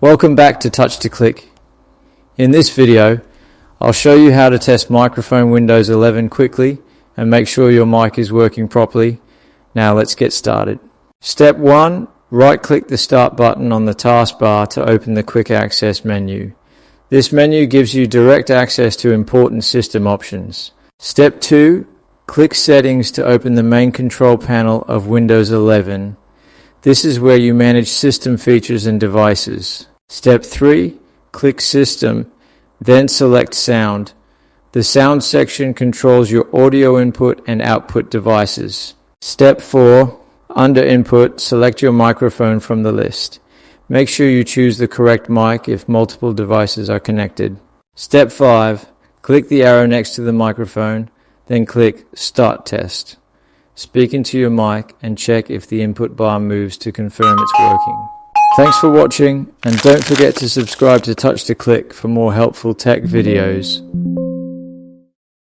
Welcome back to Touch to Click. In this video, I'll show you how to test microphone Windows 11 quickly and make sure your mic is working properly. Now let's get started. Step 1. Right-click the Start button on the taskbar to open the Quick Access menu. This menu gives you direct access to important system options. Step 2. Click Settings to open the main control panel of Windows 11. This is where you manage system features and devices. Step 3. Click System, then select Sound. The Sound section controls your audio input and output devices. Step 4. Under Input, select your microphone from the list. Make sure you choose the correct mic if multiple devices are connected. Step 5. Click the arrow next to the microphone, then click Start Test. Speak into your mic and check if the input bar moves to confirm it's working. Thanks for watching, and don't forget to subscribe to Touch to Click for more helpful tech videos.